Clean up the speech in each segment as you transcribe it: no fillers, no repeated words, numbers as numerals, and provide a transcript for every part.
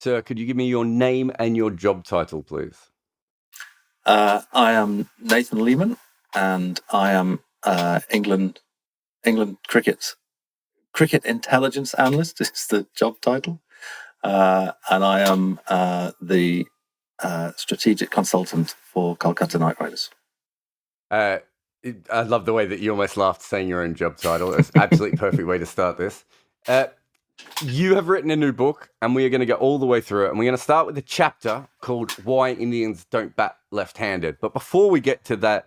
Sir, could you give me your name and your job title, please? I am Nathan Leamon, and I am England cricket intelligence analyst is the job title, and I am the strategic consultant for Kolkata Knight Riders. I love the way that you almost laughed saying your own job title. It's absolutely perfect way to start this. You have written a new book, and we are going to go all the way through it. And we're going to start with a chapter called "Why Indians Don't Bat Left-Handed." But before we get to that,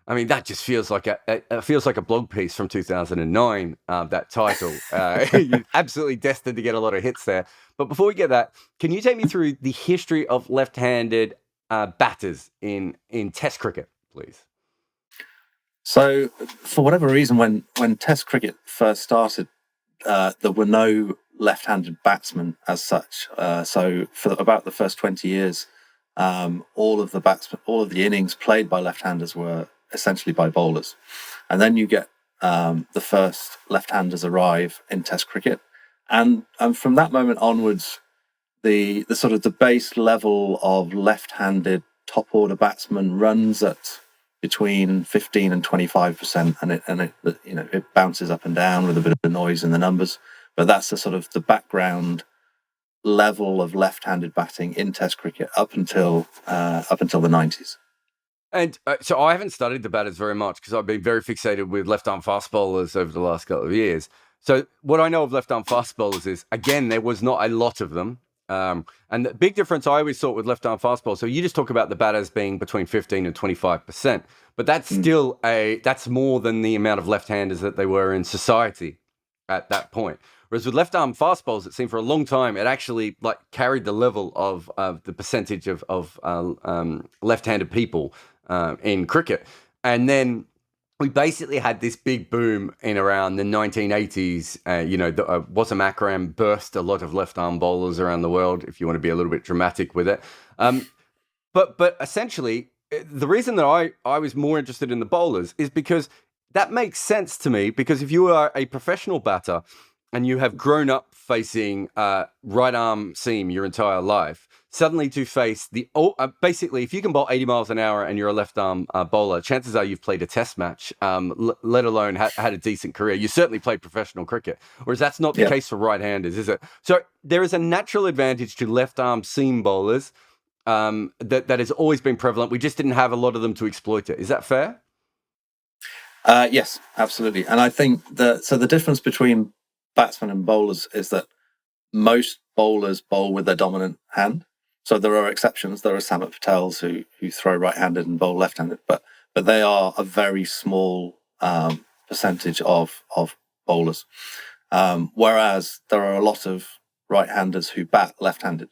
I mean, that just feels like a blog piece from 2009. That title, you're absolutely destined to get a lot of hits there. But before we get that, can you take me through the history of left-handed batters in Test cricket, please? So, for whatever reason, when Test cricket first started, there were no left-handed batsmen as such. So, for about the first 20 years, all of the innings played by left-handers were essentially by bowlers, and then you get the first left-handers arrive in Test cricket, and from that moment onwards, the sort of the base level of left-handed top order batsmen runs at between 15 and 25%, and it bounces up and down with a bit of noise in the numbers, but that's the sort of the background level of left-handed batting in Test cricket up until the 90s. And so I haven't studied the batters very much because I've been very fixated with left-arm fast bowlers over the last couple of years. So what I know of left-arm fast bowlers is, again, there was not a lot of them. And the big difference I always thought with left-arm fast bowlers, so you just talk about the batters being between 15 and 25%, but that's still that's more than the amount of left-handers that they were in society at that point. Whereas with left-arm fast bowls, it seemed for a long time, it actually carried the level of the percentage of left-handed people in cricket. And then we basically had this big boom in around the 1980s. Wasam Akram burst a lot of left-arm bowlers around the world, if you want to be a little bit dramatic with it. But essentially, the reason that I was more interested in the bowlers is because that makes sense to me, because if you are a professional batter and you have grown up facing right arm seam your entire life, suddenly to face basically, if you can bowl 80 miles an hour and you're a left arm bowler, chances are you've played a test match, let alone had a decent career. You certainly played professional cricket, whereas that's not the case for right-handers, is it? So there is a natural advantage to left arm seam bowlers that has always been prevalent. We just didn't have a lot of them to exploit it. Is that fair? Yes, absolutely. And I think the difference between batsmen and bowlers is that most bowlers bowl with their dominant hand. So there are exceptions. There are Samat Patels who throw right-handed and bowl left-handed, but they are a very small percentage of bowlers. Whereas there are a lot of right-handers who bat left-handed,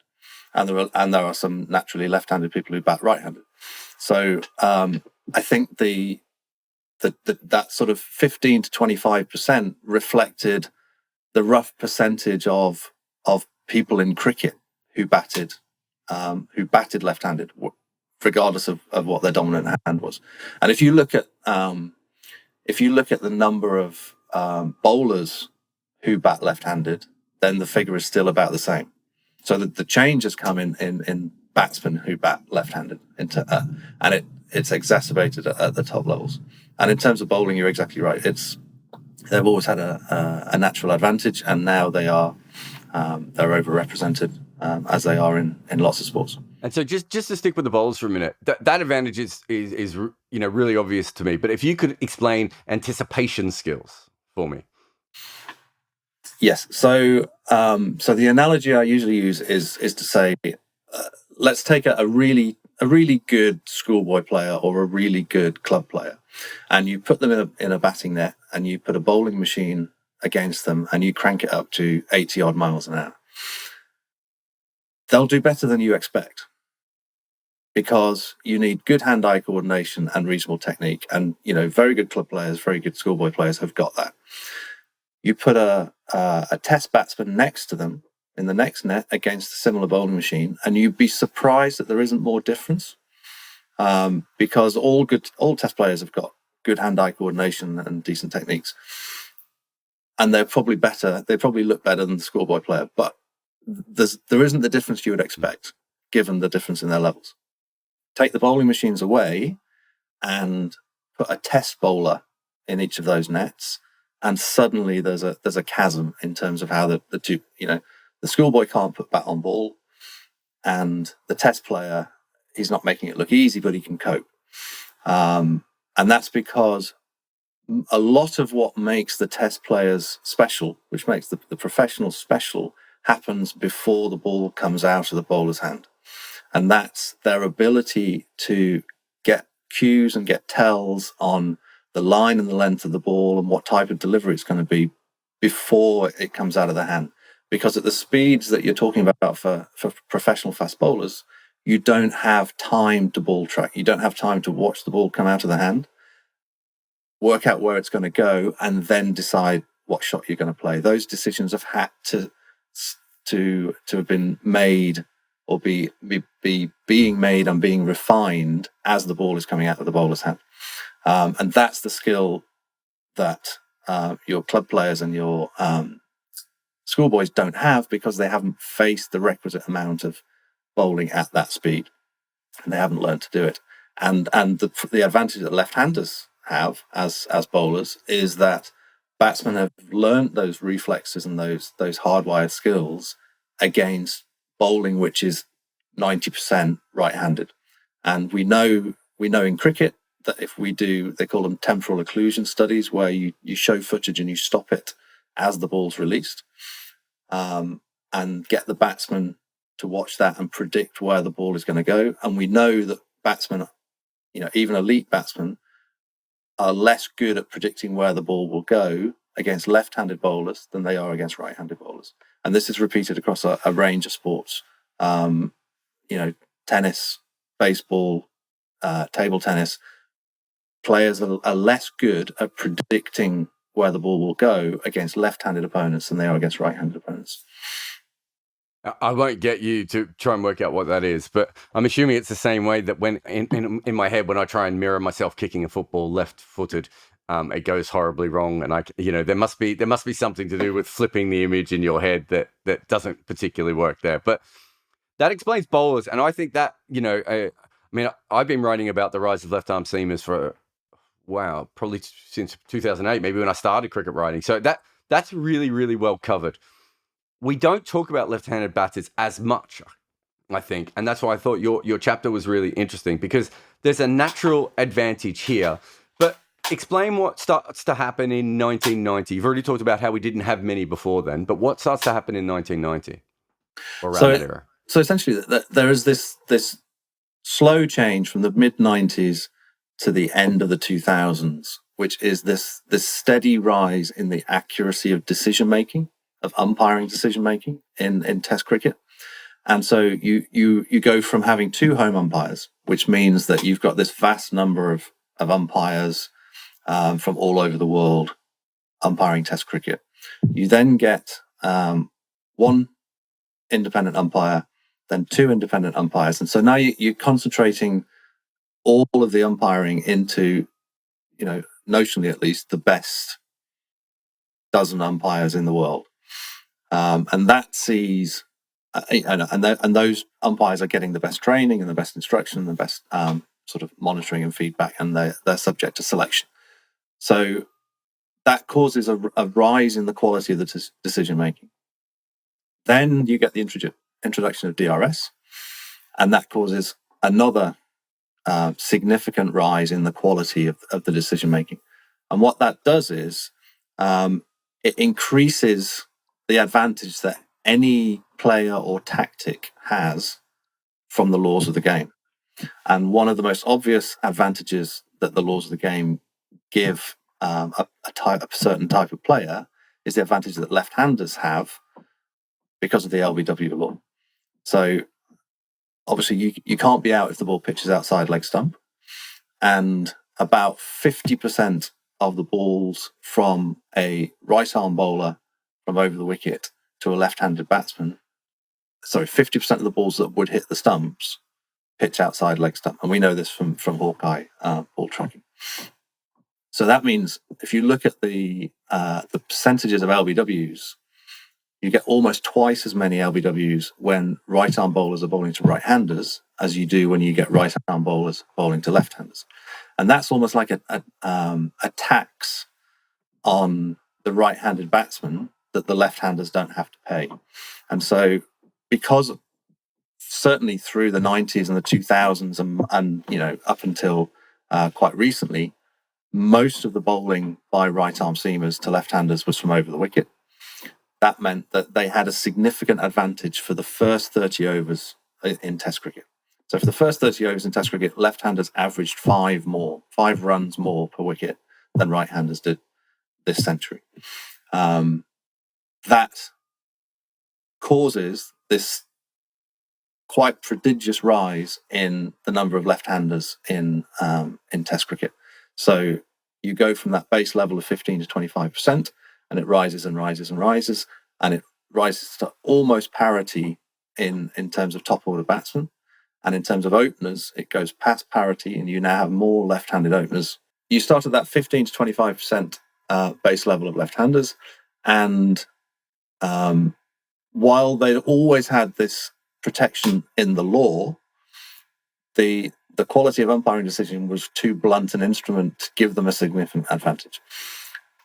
and there are some naturally left-handed people who bat right-handed. So I think that sort of 15 to 25% reflected the rough percentage of people in cricket who batted left-handed, regardless of what their dominant hand was. And if you look at the number of bowlers who bat left-handed, then the figure is still about the same. So the change has come in batsmen who bat left-handed, and it's exacerbated at the top levels. And in terms of bowling, you're exactly right. They've always had a natural advantage, and now they're overrepresented as they are in lots of sports. And so just to stick with the bowlers for a minute, that advantage is really obvious to me. But if you could explain anticipation skills for me. Yes. So the analogy I usually use is to say, let's take a really good schoolboy player or a really good club player, and you put them in a batting net, and you put a bowling machine against them, and you crank it up to 80 odd miles an hour. They'll do better than you expect, because you need good hand-eye coordination and reasonable technique. And very good club players, very good schoolboy players have got that. You put a test batsman next to them in the next net against a similar bowling machine, and you'd be surprised that there isn't more difference, because all test players have got good hand-eye coordination and decent techniques, and they're probably better. They probably look better than the schoolboy player, but there isn't the difference you would expect given the difference in their levels. Take the bowling machines away and put a test bowler in each of those nets, and suddenly there's a chasm in terms of how the two, the schoolboy can't put bat on ball, and the test player, he's not making it look easy, but he can cope. And that's because a lot of what makes the test players special, which makes the professionals special, happens before the ball comes out of the bowler's hand. And that's their ability to get cues and get tells on the line and the length of the ball and what type of delivery it's going to be before it comes out of the hand. Because at the speeds that you're talking about for professional fast bowlers, you don't have time to ball track. You don't have time to watch the ball come out of the hand, work out where it's going to go, and then decide what shot you're going to play. Those decisions have had to have been made or be being made and being refined as the ball is coming out of the bowler's hand. And that's the skill that your club players and your schoolboys don't have, because they haven't faced the requisite amount of bowling at that speed, and they haven't learned to do it. And the advantage that left-handers have as bowlers is that batsmen have learned those reflexes and those hardwired skills against bowling which is 90% right-handed. And we know in cricket that if we do, they call them temporal occlusion studies, where you show footage and you stop it as the ball's released, and get the batsman to watch that and predict where the ball is going to go. And we know that batsmen, even elite batsmen, are less good at predicting where the ball will go against left-handed bowlers than they are against right-handed bowlers. And this is repeated across a range of sports. Tennis, baseball, table tennis. Players are less good at predicting where the ball will go against left-handed opponents than they are against right-handed opponents. I won't get you to try and work out what that is, but I'm assuming it's the same way that when in my head, when I try and mirror myself kicking a football left-footed, it goes horribly wrong. And there must be something to do with flipping the image in your head that doesn't particularly work there. But that explains bowlers. And I think that, I've been writing about the rise of left-arm seamers for, probably since 2008, maybe when I started cricket writing. So that's really, really well covered. We don't talk about left-handed batters as much, I think. And that's why I thought your chapter was really interesting, because there's a natural advantage here. But explain what starts to happen in 1990. You've already talked about how we didn't have many before then, but what starts to happen in 1990 or around that era? So essentially, there is this slow change from the mid-90s to the end of the 2000s, which is this steady rise in the accuracy of decision-making, of umpiring decision-making in Test cricket. And so you go from having 2 home umpires, which means that you've got this vast number of umpires from all over the world umpiring Test cricket. You then get 1 independent umpire, then 2 independent umpires. And so now you're concentrating all of the umpiring into, notionally at least, the best dozen umpires in the world. And that sees, and those umpires are getting the best training and the best instruction and the best sort of monitoring and feedback, and they're subject to selection. So that causes a rise in the quality of the decision making. Then you get the introduction of DRS, and that causes another significant rise in the quality of the decision making. And what that does is it increases the advantage that any player or tactic has from the laws of the game. And one of the most obvious advantages that the laws of the game give a certain type of player is the advantage that left-handers have because of the LBW law. So obviously you can't be out if the ball pitches outside leg stump, and about 50% of the balls from a right arm bowler from over the wicket to a left-handed batsman, 50% of the balls that would hit the stumps pitch outside leg stump, and we know this from Hawkeye ball tracking. So that means if you look at the percentages of LBWs you get almost twice as many LBWs when right-arm bowlers are bowling to right-handers as you do when you get right-arm bowlers bowling to left-handers. And that's almost like a tax on the right-handed batsman that the left-handers don't have to pay. And so, because certainly through the 90s and the 2000s and up until quite recently, most of the bowling by right-arm seamers to left-handers was from over the wicket. That meant that they had a significant advantage for the first 30 overs in Test cricket. So for the first 30 overs in Test cricket, left-handers averaged 5 runs more per wicket than right-handers did this century. That causes this quite prodigious rise in the number of left-handers in Test cricket. So you go from that base level of 15 to 25%, and it rises and rises and rises, and it rises to almost parity in terms of top order batsmen. And in terms of openers, it goes past parity, and you now have more left-handed openers. You start at that 15 to 25% base level of left-handers, and while they'd always had this protection in the law, the quality of umpiring decision was too blunt an instrument to give them a significant advantage.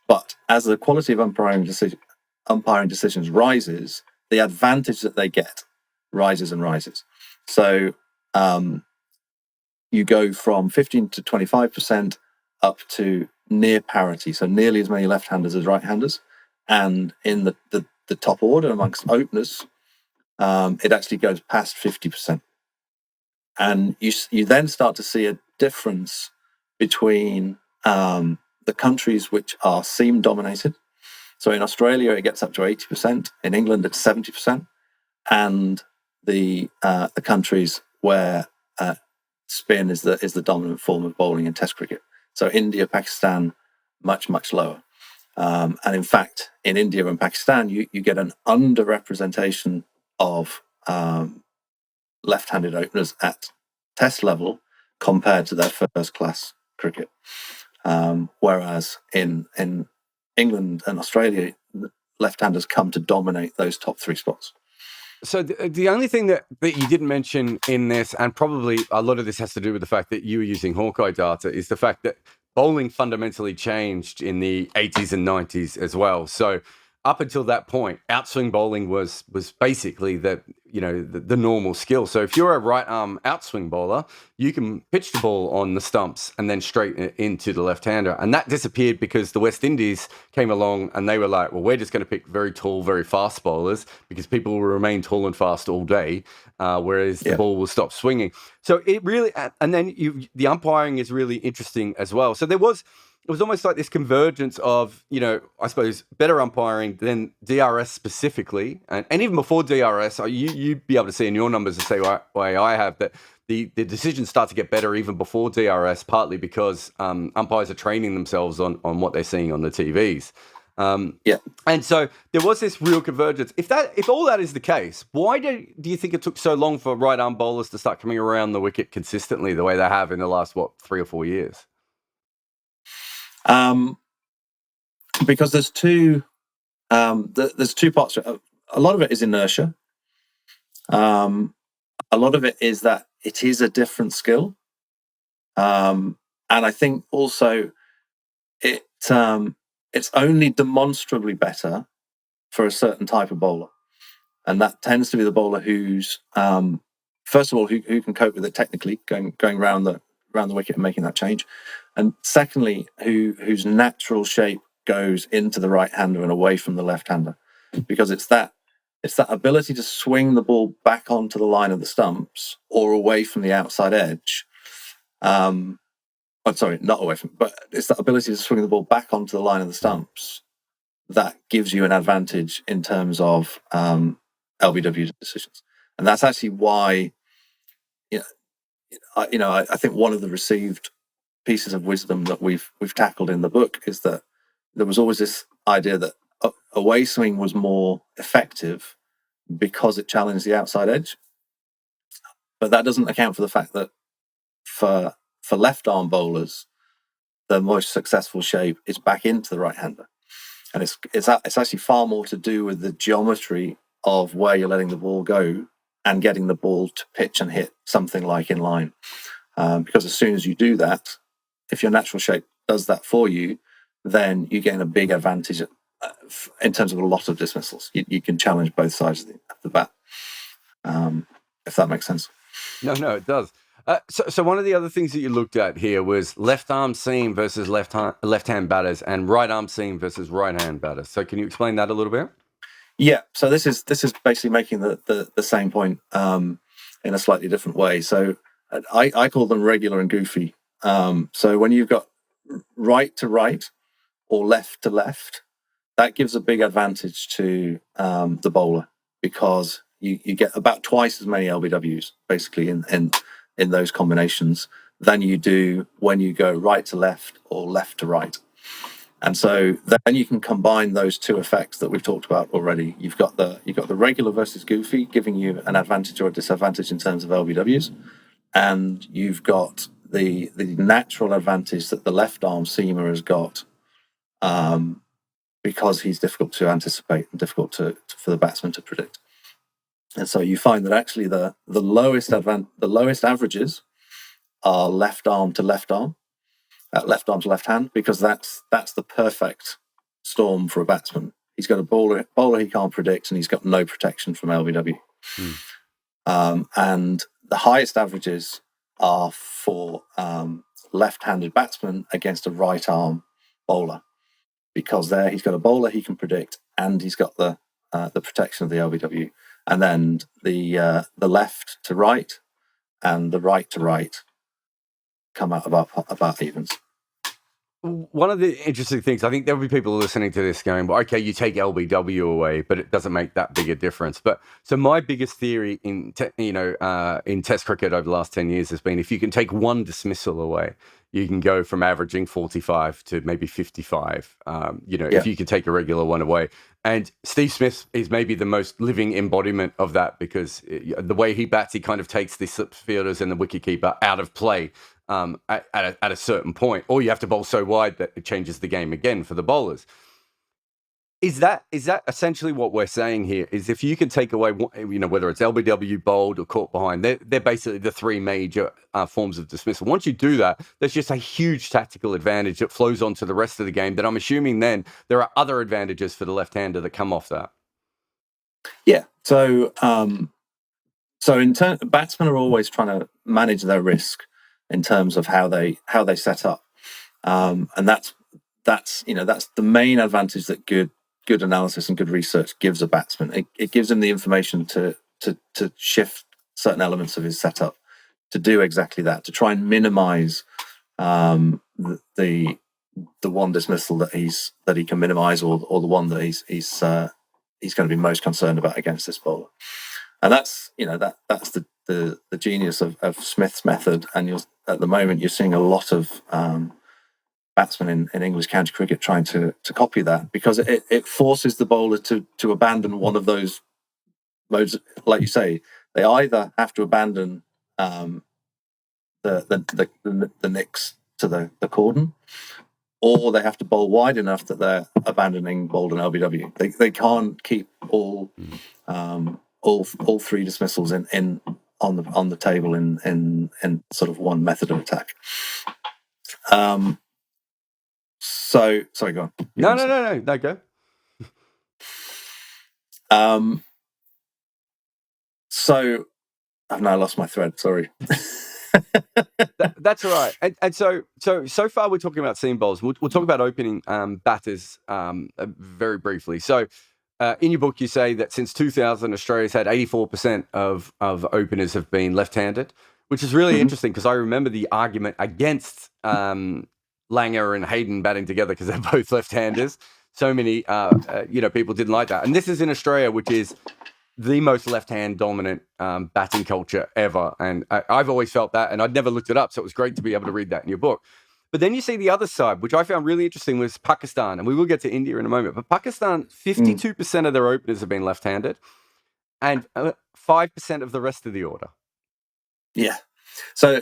But as the quality of umpiring decisions rises, the advantage that they get rises and rises. So you go from 15 to 25% up to near parity, so nearly as many left-handers as right-handers. And in the top order amongst openers, it actually goes past 50%. And you then start to see a difference between the countries which are seam dominated. So in Australia, it gets up to 80%. In England, it's 70%. And the countries where spin is the dominant form of bowling in Test cricket. So India, Pakistan, much, much lower. And in fact, in India and Pakistan, you get an underrepresentation of left-handed openers at Test level compared to their first-class cricket. Whereas in England and Australia, left-handers come to dominate those top 3 spots. So the only thing that you didn't mention in this, and probably a lot of this has to do with the fact that you were using Hawkeye data, is the fact that bowling fundamentally changed in the 80s and 90s as well. So up until that point, outswing bowling was basically the normal skill. So if you're a right arm outswing bowler, you can pitch the ball on the stumps and then straight into the left-hander. And that disappeared because the West Indies came along and they were like, well, we're just going to pick very tall, very fast bowlers because people will remain tall and fast all day, whereas the ball will stop swinging. So it really, and then the umpiring is really interesting as well. So it was almost like this convergence of, I suppose, better umpiring than DRS specifically. And even before DRS, you'd be able to see in your numbers the same way I have that the decisions start to get better even before DRS, partly because umpires are training themselves on what they're seeing on the TVs. And so there was this real convergence. If all that is the case, why do you think it took so long for right arm bowlers to start coming around the wicket consistently the way they have in the last 3 or 4 years? Because there's two parts. A lot of it is inertia. A lot of it is that it is a different skill, and I think also it's only demonstrably better for a certain type of bowler, and that tends to be the bowler who's first of all who can cope with it technically, going round the wicket and making that change, and secondly whose natural shape goes into the right-hander and away from the left-hander, because it's that ability to swing the ball back onto the line of the stumps or away from the outside edge. I'm sorry, not away from, but it's that ability to swing the ball back onto the line of the stumps that gives you an advantage in terms of LBW decisions. And that's actually why, I think one of the received pieces of wisdom that we've tackled in the book is that there was always this idea that away swing was more effective because it challenged the outside edge. But that doesn't account for the fact that for left arm bowlers, the most successful shape is back into the right-hander. and it's actually far more to do with the geometry of where you're letting the ball go and getting the ball to pitch and hit something like in line. Because as soon as you do that, if your natural shape does that for you, then you gain a big advantage in terms of a lot of dismissals. You can challenge both sides of the bat, if that makes sense. No, it does. So one of the other things that you looked at here was left arm seam versus left hand batters and right arm seam versus right hand batters. So can you explain that a little bit? Yeah. So this is basically making the same point in a slightly different way. So I call them regular and goofy. So when you've got right to right or left to left, that gives a big advantage to the bowler, because you get about twice as many LBWs basically in those combinations than you do when you go right to left or left to right. And so then you can combine those two effects that we've talked about already. You've got the regular versus goofy, giving you an advantage or a disadvantage in terms of LBWs, and you've got the natural advantage that the left arm seamer has got, because he's difficult to anticipate and difficult for the batsman to predict. And so you find that actually the lowest averages are left arm to left arm, left arm to left hand, because that's the perfect storm for a batsman. He's got a bowler he can't predict, and he's got no protection from LBW. And the highest averages are for left-handed batsmen against a right arm bowler, because there he's got a bowler he can predict, and he's got the protection of the LBW. And then the left to right and the right to right come out about evens. One of the interesting things, I think there'll be people listening to this going, well, okay, you take LBW away, but it doesn't make that big a difference. But so my biggest theory in Test cricket over the last 10 years has been, if you can take one dismissal away, you can go from averaging 45 to maybe 55. If you can take a regular one away. And Steve Smith is maybe the most living embodiment of that, because the way he bats, he kind of takes the slip fielders and the wicketkeeper out of play at a certain point, or you have to bowl so wide that it changes the game again for the bowlers. Is that essentially what we're saying here? Is if you can take away, whether it's LBW, bowled, or caught behind, they're basically the three major forms of dismissal. Once you do that, there's just a huge tactical advantage that flows onto the rest of the game, that I'm assuming then there are other advantages for the left-hander that come off that. Yeah. So batsmen are always trying to manage their risk in terms of how they set up, and that's the main advantage that good analysis and good research gives a batsman. It gives him the information to shift certain elements of his setup to do exactly that, to try and minimize the one dismissal that he can minimize, or the one that he's going to be most concerned about against this bowler. And that's the genius of Smith's method. And at the moment you're seeing a lot of batsmen in English county cricket trying to copy that, because it forces the bowler to abandon one of those modes. Like you say, they either have to abandon the nicks to the cordon, or they have to bowl wide enough that they're abandoning bowled and LBW. They can't keep all three dismissals on the table in sort of one method of attack. So sorry, go on. No, go. So I've now lost my thread. Sorry. That's all right. And so far we're talking about seam bowls. We'll talk about opening batters very briefly. So in your book, you say that since 2000, Australia's had 84% of openers have been left-handed, which is really interesting, because I remember the argument against Langer and Hayden batting together because they're both left-handers. So many people didn't like that. And this is in Australia, which is the most left-hand dominant batting culture ever. And I've always felt that, and I'd never looked it up. So it was great to be able to read that in your book. But then you see the other side, which I found really interesting, was Pakistan. And we will get to India in a moment. But Pakistan, 52% of their openers have been left-handed, and 5% of the rest of the order. Yeah. So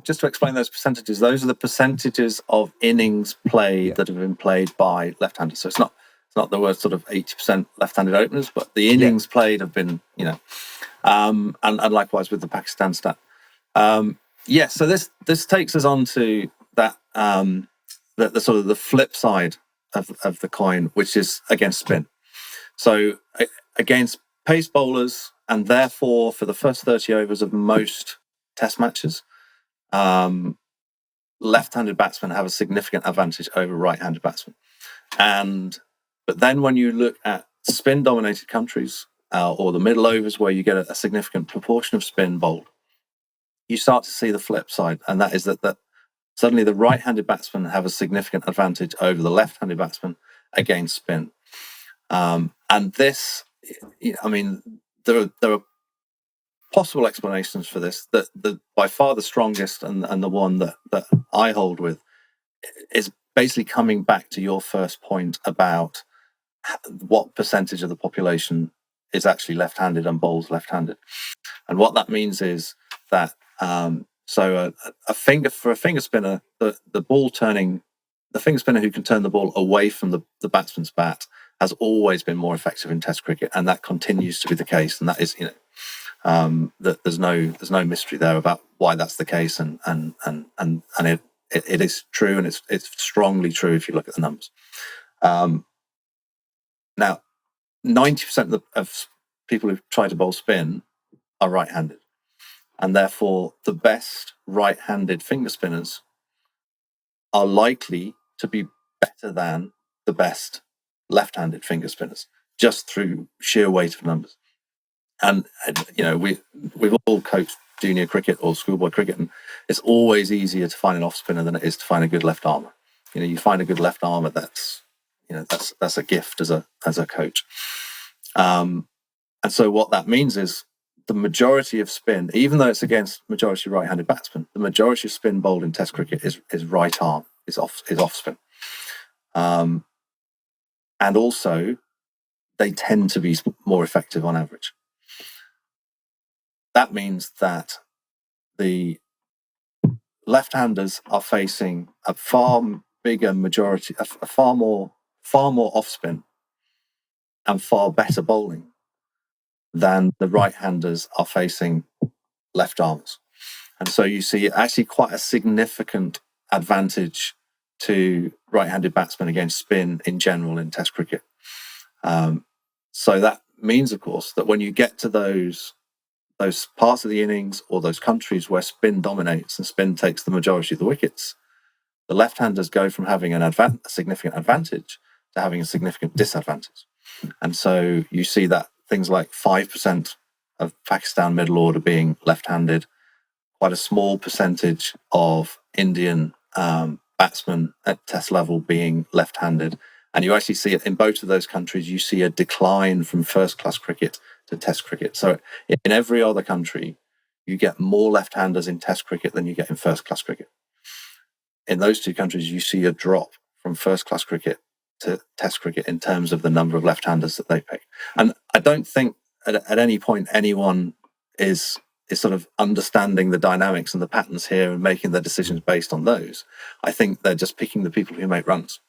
just to explain those percentages, those are the percentages of innings played that have been played by left-handers. So it's not not that we're sort of 80% left-handed openers, but the innings played have been, and likewise with the Pakistan stat. So this takes us on to that the sort of the flip side of the coin, which is against spin. So against pace bowlers, and therefore for the first 30 overs of most Test matches, left-handed batsmen have a significant advantage over right-handed batsmen. But then when you look at spin-dominated countries or the middle overs where you get a significant proportion of spin bowled, you start to see the flip side, and that is that suddenly the right-handed batsmen have a significant advantage over the left-handed batsmen against spin. And this, there are possible explanations for this. That by far the strongest and the one that I hold with is basically coming back to your first point about what percentage of the population is actually left-handed and bowls left-handed. And what that means is that a finger spinner, the finger spinner who can turn the ball away from the batsman's bat has always been more effective in Test cricket, and that continues to be the case. And that is, that there's no mystery there about why that's the case, and it is true, and it's strongly true if you look at the numbers. Now, 90% of people who try to bowl spin are right-handed, and therefore the best right-handed finger spinners are likely to be better than the best left-handed finger spinners, just through sheer weight of numbers. And we've all coached junior cricket or schoolboy cricket, and it's always easier to find an off spinner than it is to find a good left armer. You find a good left armer, that's a gift as a coach. And so what that means is the majority of spin, even though it's against majority right-handed batsmen, the majority of spin bowled in Test cricket is right arm, is off spin. And also, they tend to be more effective on average. That means that the left-handers are facing a far bigger majority, a far more off spin and far better bowling than the right-handers are facing left arms. And so you see actually quite a significant advantage to right-handed batsmen against spin in general in Test cricket. So that means, of course, that when you get to those parts of the innings or those countries where spin dominates and spin takes the majority of the wickets, the left-handers go from having a significant advantage to having a significant disadvantage. And so you see that things like 5% of Pakistan middle order being left-handed, quite a small percentage of Indian batsmen at Test level being left-handed. And you actually see it in both of those countries, you see a decline from first-class cricket to Test cricket. So in every other country, you get more left-handers in Test cricket than you get in first-class cricket. In those two countries, you see a drop from first-class cricket to Test cricket in terms of the number of left-handers that they pick. And I don't think at any point anyone is sort of understanding the dynamics and the patterns here and making their decisions based on those. I think they're just picking the people who make runs.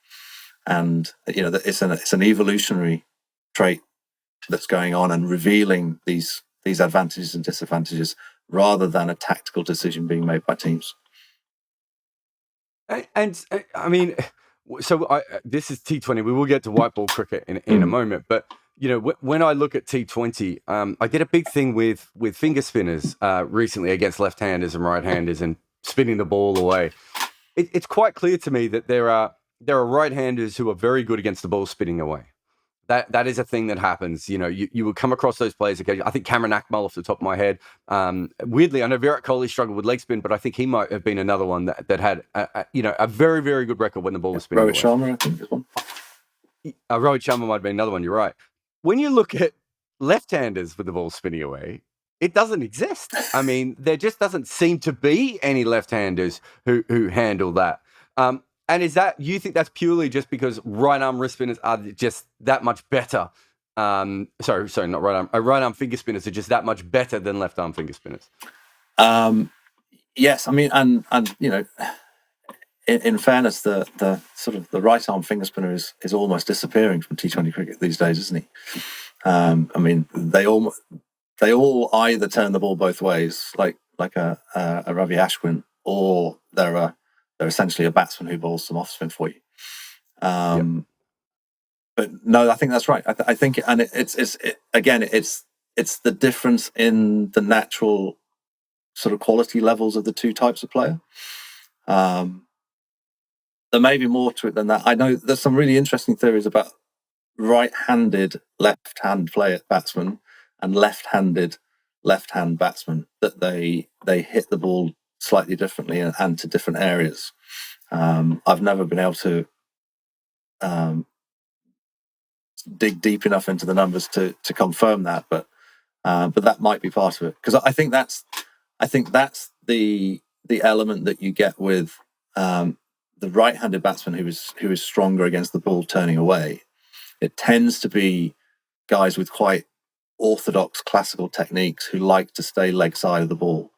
And it's an evolutionary trait that's going on and revealing these advantages and disadvantages rather than a tactical decision being made by teams. And I mean, so this is T20. We will get to whiteball cricket in a moment, but when I look at T20, I get a big thing with finger spinners recently against left-handers and right-handers and spinning the ball away. It's quite clear to me that there are right-handers who are very good against the ball spinning away. That is a thing that happens. You will come across those players occasionally. I think Cameron Akmal off the top of my head. Weirdly, I know Virat Kohli struggled with leg spin, but I think he might have been another one that had a very, very good record when the ball was spinning away. Rohit Sharma, I think, is one. Rohit Sharma might have been another one. You're right. When you look at left-handers with the ball spinning away, it doesn't exist. I mean, there just doesn't seem to be any left-handers who handle that. And is that, you think that's purely just because right arm wrist spinners are just that much better? Sorry, not right arm. Right arm finger spinners are just that much better than left arm finger spinners. Yes, I mean, and in fairness, the sort of the right arm finger spinner is almost disappearing from T20 cricket these days, isn't he? I mean, they all either turn the ball both ways, like a Ravi Ashwin, or they're essentially a batsman who bowls some off spin for you. But no, I think that's right. I think, and it's the difference in the natural sort of quality levels of the two types of player. There may be more to it than that. I know there's some really interesting theories about right-handed left-hand batsmen and left-handed left-hand batsmen, that they hit the ball slightly differently and to different areas. I've never been able to dig deep enough into the numbers to confirm that, but that might be part of it, because I think that's the element that you get with the right-handed batsman who is stronger against the ball turning away. It tends to be guys with quite orthodox classical techniques who like to stay leg side of the ball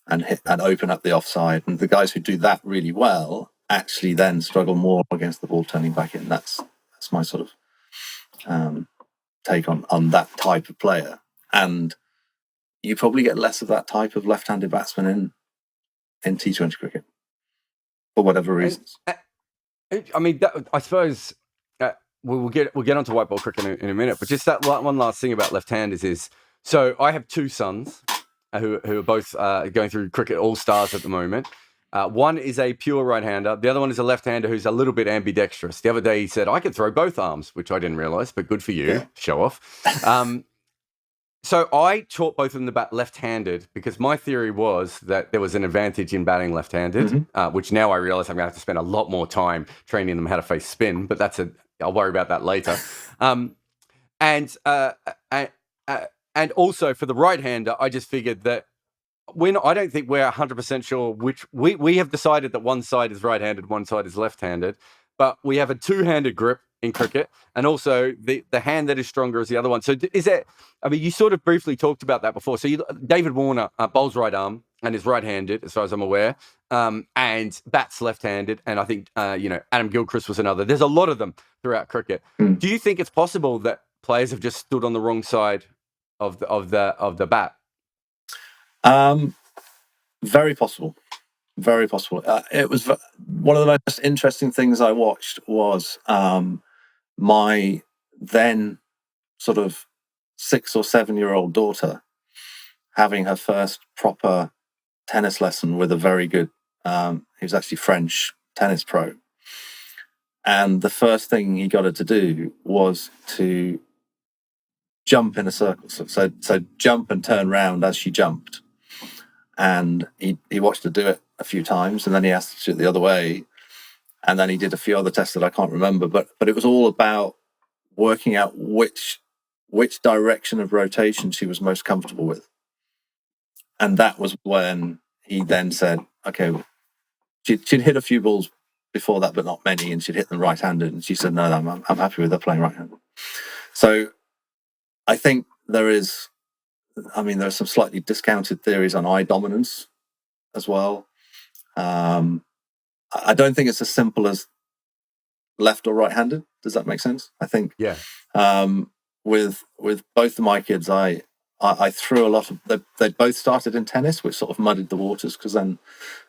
and hit and open up the offside. And the guys who do that really well actually then struggle more against the ball turning back in. That's my sort of take on that type of player. And you probably get less of that type of left-handed batsman in T20 cricket for whatever reasons. I mean, I suppose we'll get onto white ball cricket in a minute, but just that one last thing about left-handers is, so I have two sons who are both going through cricket all-stars at the moment. One is a pure right-hander. The other one is a left-hander who's a little bit ambidextrous. The other day he said, I could throw both arms, which I didn't realize, but good for you. Yeah. Show off. So I taught both of them to bat left-handed because my theory was that there was an advantage in batting left-handed, which now I realize I'm going to have to spend a lot more time training them how to face spin, but I'll worry about that later. And also for the right-hander, I just figured that I don't think we're 100% sure which we have decided that one side is right-handed, one side is left-handed, but we have a two-handed grip in cricket, and also the hand that is stronger is the other one. So is that? I mean, you sort of briefly talked about that before. So David Warner bowls right arm and is right-handed, as far as I'm aware, and bats left-handed, and I think Adam Gilchrist was another. There's a lot of them throughout cricket. Do you think it's possible that players have just stood on the wrong side of the bat? Very possible. Very possible. It was one of the most interesting things I watched was my then sort of 6 or 7 year old daughter having her first proper tennis lesson with a very good, he was actually French tennis pro. And the first thing he got her to do was to jump in a circle. So jump and turn round as she jumped. And he watched her do it a few times, and then he asked her to do it the other way. And then he did a few other tests that I can't remember, but it was all about working out which direction of rotation she was most comfortable with. And that was when he then said, okay, she'd hit a few balls before that, but not many, and she'd hit them right-handed. And she said, no, I'm happy with her playing right-handed. So I think there's some slightly discounted theories on eye dominance as well. I don't think it's as simple as left or right-handed. Does that make sense? I think with both of my kids, I threw a lot of. They both started in tennis, which sort of muddied the waters and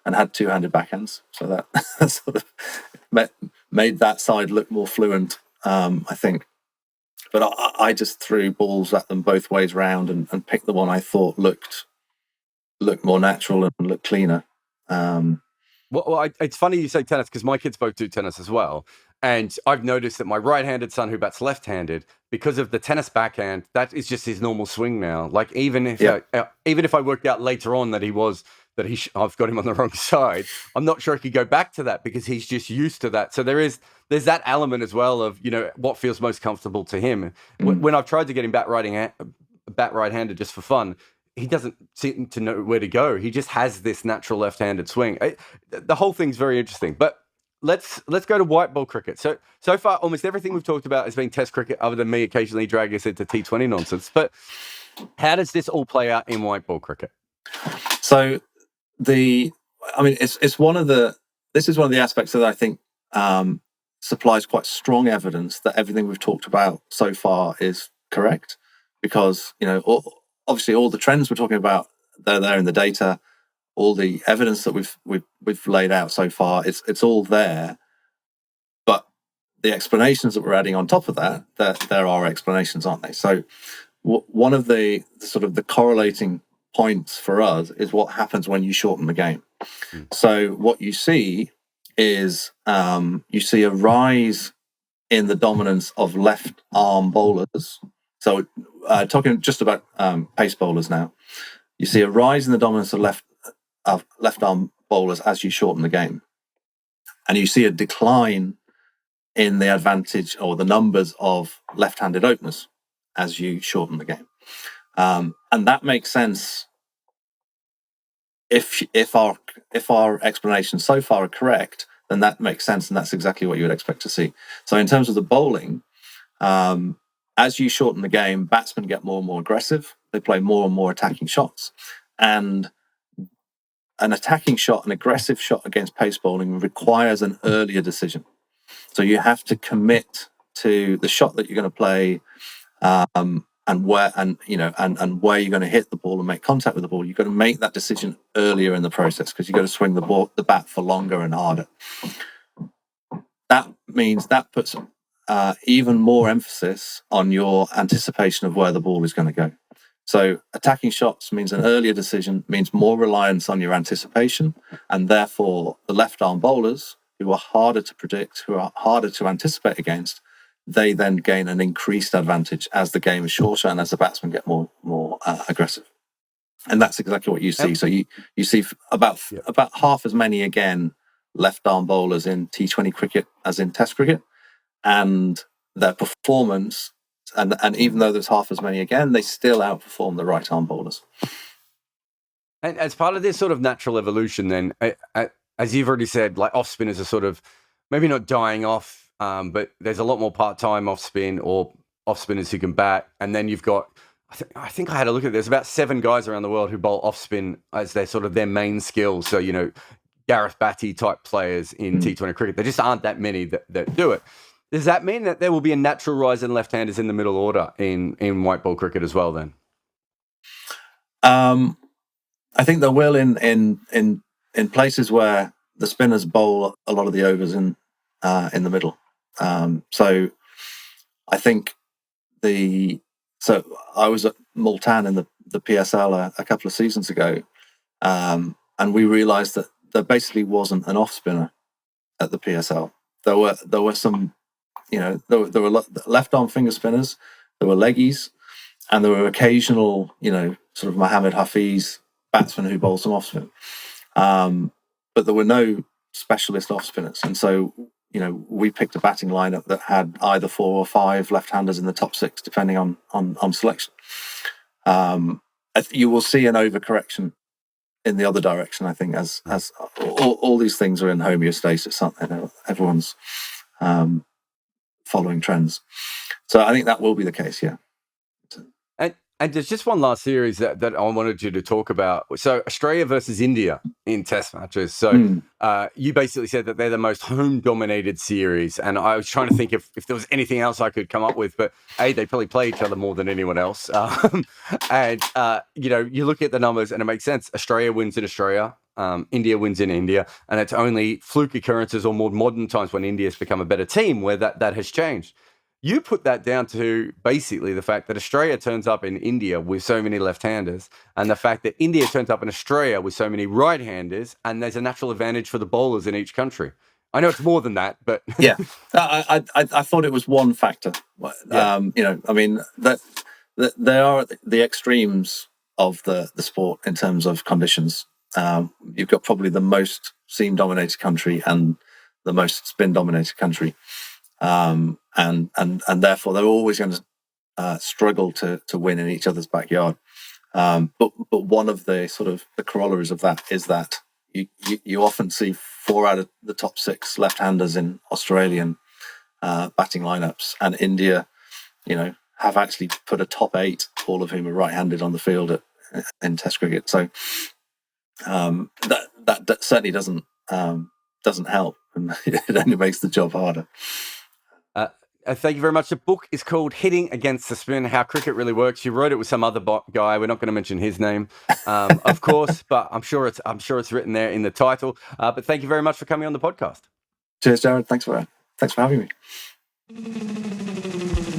had two-handed backhands, so that sort of made that side look more fluent. I think, but I just threw balls at them both ways round and picked the one I thought looked more natural and looked cleaner. Well, it's funny you say tennis because my kids both do tennis as well. And I've noticed that my right-handed son who bats left-handed, because of the tennis backhand, that is just his normal swing now. Like even if I worked out later on that I've got him on the wrong side, I'm not sure he could go back to that because he's just used to that. So there's that element as well of what feels most comfortable to him. When I've tried to get him bat right-handed just for fun, he doesn't seem to know where to go. He just has this natural left-handed swing. The whole thing's very interesting. But let's go to white ball cricket. So far, almost everything we've talked about has been Test cricket, other than me occasionally dragging us into T20 nonsense. But how does this all play out in white ball cricket? So it's one of the this is one of the aspects that I think supplies quite strong evidence that everything we've talked about so far is correct, because obviously all the trends we're talking about, they're there in the data. All the evidence that we've laid out so far, it's all there. But the explanations that we're adding on top of that, there are explanations, aren't they? So one of the sort of the correlating points for us is what happens when you shorten the game. So what you see is you see a rise in the dominance of left arm bowlers. So talking just about pace bowlers now, you see a rise in the dominance of left arm bowlers as you shorten the game, and you see a decline in the advantage or the numbers of left-handed openers as you shorten the game, and that makes sense. If our explanations so far are correct, then that makes sense, and that's exactly what you would expect to see. So in terms of the bowling, as you shorten the game, batsmen get more and more aggressive. They play more and more attacking shots, and an attacking shot, an aggressive shot against pace bowling requires an earlier decision. So you have to commit to the shot that you're going to play, and where where you're going to hit the ball and make contact with the ball. You've got to make that decision earlier in the process, because you've got to swing the bat for longer and harder. That means that puts even more emphasis on your anticipation of where the ball is going to go. So attacking shots means an earlier decision, means more reliance on your anticipation, and therefore the left arm bowlers, who are harder to predict, who are harder to anticipate against, they then gain an increased advantage as the game is shorter and as the batsmen get more aggressive. And that's exactly what you see. So you see about half as many, again, left arm bowlers in T20 cricket as in Test cricket, and their performance, and even though there's half as many again, they still outperform the right arm bowlers. And as part of this sort of natural evolution, then, as you've already said, like off spinners are sort of maybe not dying off, but there's a lot more part-time off spin or off spinners who can bat. And then you've got, I think I had a look at it, there's about 7 guys around the world who bowl off spin as their sort of their main skill. So, Gareth Batty type players in T20 cricket. There just aren't that many that do it. Does that mean that there will be a natural rise in left-handers in the middle order in white ball cricket as well then? I think there will in places where the spinners bowl a lot of the overs in the middle. So I think I was at Multan in the PSL a couple of seasons ago, and we realised that there basically wasn't an off spinner at the PSL. There were some, there were left arm finger spinners, there were leggies, and there were occasional, sort of Mohammed Hafiz batsmen who bowled some off spin. But there were no specialist off spinners, and so we picked a batting lineup that had either 4 or 5 left-handers in the top 6, depending on selection. You will see an overcorrection in the other direction, I think, as all these things are in homeostasis. Everyone's following trends, so I think that will be the case. Yeah. And there's just one last series that I wanted you to talk about. So Australia versus India in Test matches. So you basically said that they're the most home-dominated series. And I was trying to think if there was anything else I could come up with. But, A, they probably play each other more than anyone else. And you look at the numbers and it makes sense. Australia wins in Australia. India wins in India. And it's only fluke occurrences or more modern times when India's become a better team where that has changed. You put that down to basically the fact that Australia turns up in India with so many left-handers, and the fact that India turns up in Australia with so many right-handers, and there's a natural advantage for the bowlers in each country. I know it's more than that, but yeah, I thought it was one factor. Yeah. I mean that there are the extremes of the sport in terms of conditions. You've got probably the most seam-dominated country and the most spin-dominated country. And therefore they're always going to struggle to win in each other's backyard. But one of the sort of the corollaries of that is that you often see 4 out of the top 6 left-handers in Australian batting lineups, and India, have actually put a top 8, all of whom are right-handed, on the field in Test cricket. So that certainly doesn't doesn't help, and it only makes the job harder. Thank you very much. The book is called Hitting Against the Spin, How Cricket Really Works. You wrote it with some other guy. We're not going to mention his name, of course, but I'm sure it's written there in the title. But thank you very much for coming on the podcast. Cheers, Jarrod. Thanks for having me.